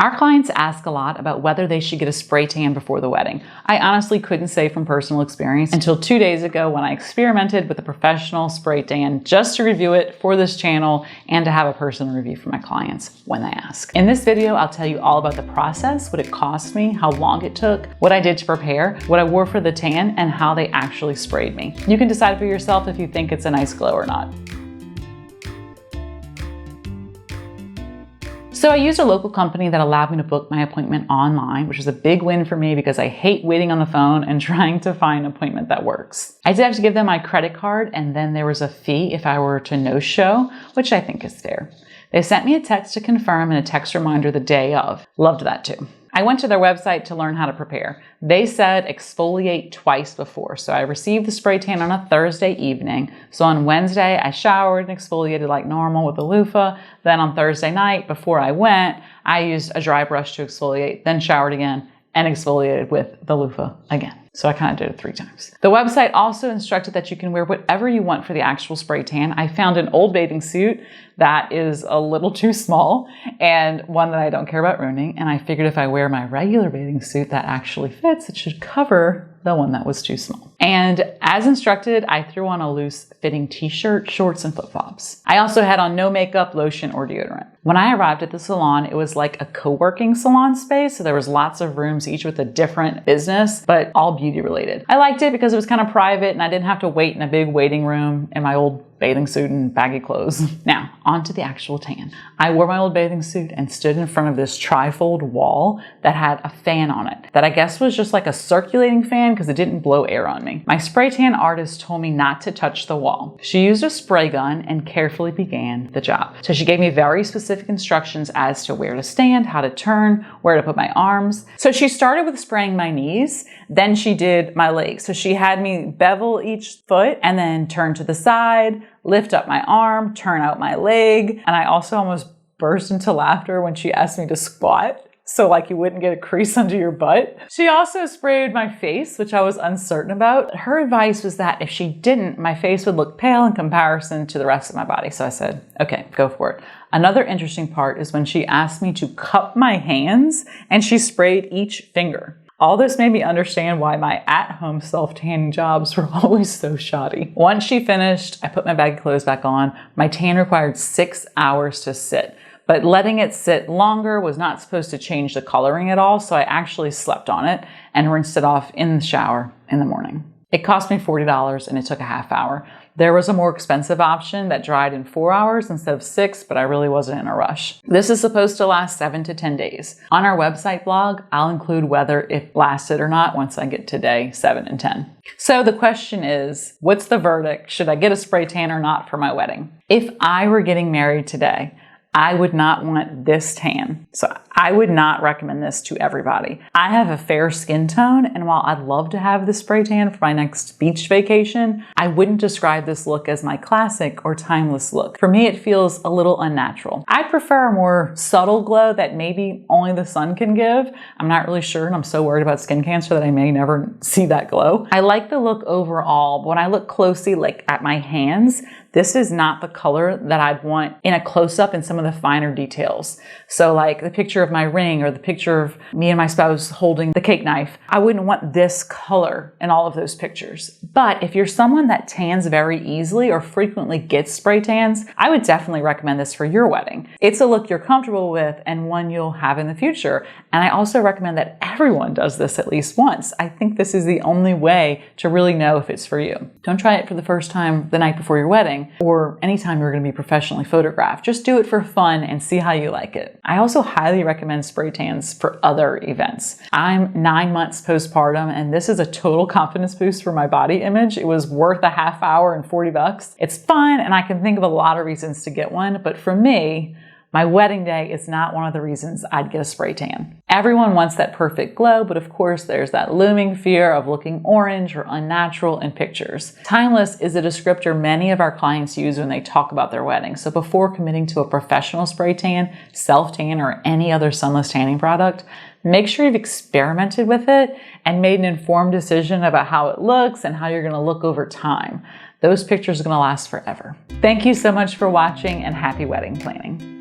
Our clients ask a lot about whether they should get a spray tan before the wedding. I honestly couldn't say from personal experience until 2 days ago when I experimented with a professional spray tan just to review it for this channel and to have a personal review for my clients when they ask. In this video, I'll tell you all about the process, what it cost me, how long it took, what I did to prepare, what I wore for the tan, and how they actually sprayed me. You can decide for yourself if you think it's a nice glow or not. So I used a local company that allowed me to book my appointment online, which is a big win for me because I hate waiting on the phone and trying to find an appointment that works. I did have to give them my credit card, and then there was a fee if I were to no-show, which I think is fair. They sent me a text to confirm and a text reminder the day of. Loved that too. I went to their website to learn how to prepare. They said exfoliate twice before. So I received the spray tan on a Thursday evening. So on Wednesday, I showered and exfoliated like normal with a loofah. Then on Thursday night, before I went, I used a dry brush to exfoliate, then showered again and exfoliated with the loofah again. So I kind of did it 3 times. The website also instructed that you can wear whatever you want for the actual spray tan. I found an old bathing suit that is a little too small and one that I don't care about ruining. And I figured if I wear my regular bathing suit that actually fits, it should cover the one that was too small. And as instructed, I threw on a loose fitting t-shirt, shorts, and flip-flops. I also had on no makeup, lotion, or deodorant. When I arrived at the salon, it was like a co-working salon space. So there was lots of rooms, each with a different business, but all beauty related. I liked it because it was kind of private and I didn't have to wait in a big waiting room in my old bathing suit and baggy clothes. Now, on to the actual tan. I wore my old bathing suit and stood in front of this trifold wall that had a fan on it that I guess was just like a circulating fan because it didn't blow air on me. My spray tan artist told me not to touch the wall. She used a spray gun and carefully began the job. So she gave me very specific instructions as to where to stand, how to turn, where to put my arms. So she started with spraying my knees, then she did my legs. So she had me bevel each foot and then turn to the side, lift up my arm, turn out my leg. And I also almost burst into laughter when she asked me to squat, so like you wouldn't get a crease under your butt. She also sprayed my face, which I was uncertain about. Her advice was that if she didn't, my face would look pale in comparison to the rest of my body. So I said, okay, go for it. Another interesting part is when she asked me to cup my hands and she sprayed each finger. All this made me understand why my at-home self-tanning jobs were always so shoddy. Once she finished, I put my baggy clothes back on. My tan required 6 hours to sit, but letting it sit longer was not supposed to change the coloring at all, so I actually slept on it and rinsed it off in the shower in the morning. It cost me $40 and it took a half hour. There was a more expensive option that dried in 4 hours instead of 6, but I really wasn't in a rush. This is supposed to last 7 to 10 days. On our website blog, I'll include whether it lasted or not once I get to day 7 and 10. So the question is, what's the verdict? Should I get a spray tan or not for my wedding? If I were getting married today, I would not want this tan. So I would not recommend this to everybody. I have a fair skin tone, and while I'd love to have the spray tan for my next beach vacation, I wouldn't describe this look as my classic or timeless look. For me, it feels a little unnatural. I prefer a more subtle glow that maybe only the sun can give. I'm not really sure, and I'm so worried about skin cancer that I may never see that glow. I like the look overall, but when I look closely, like at my hands, this is not the color that I'd want in a close-up in some of the finer details. So like the picture of my ring or the picture of me and my spouse holding the cake knife, I wouldn't want this color in all of those pictures. But if you're someone that tans very easily or frequently gets spray tans, I would definitely recommend this for your wedding. It's a look you're comfortable with and one you'll have in the future. And I also recommend that everyone does this at least once. I think this is the only way to really know if it's for you. Don't try it for the first time the night before your wedding or anytime you're going to be professionally photographed. Just do it for fun and see how you like it. I also highly recommend spray tans for other events. I'm 9 months postpartum and this is a total confidence boost for my body image. It was worth a half hour and $40. It's fun and I can think of a lot of reasons to get one, but for me, my wedding day is not one of the reasons I'd get a spray tan. Everyone wants that perfect glow, but of course there's that looming fear of looking orange or unnatural in pictures. Timeless is a descriptor many of our clients use when they talk about their wedding. So before committing to a professional spray tan, self-tan, or any other sunless tanning product, make sure you've experimented with it and made an informed decision about how it looks and how you're going to look over time. Those pictures are going to last forever. Thank you so much for watching and happy wedding planning.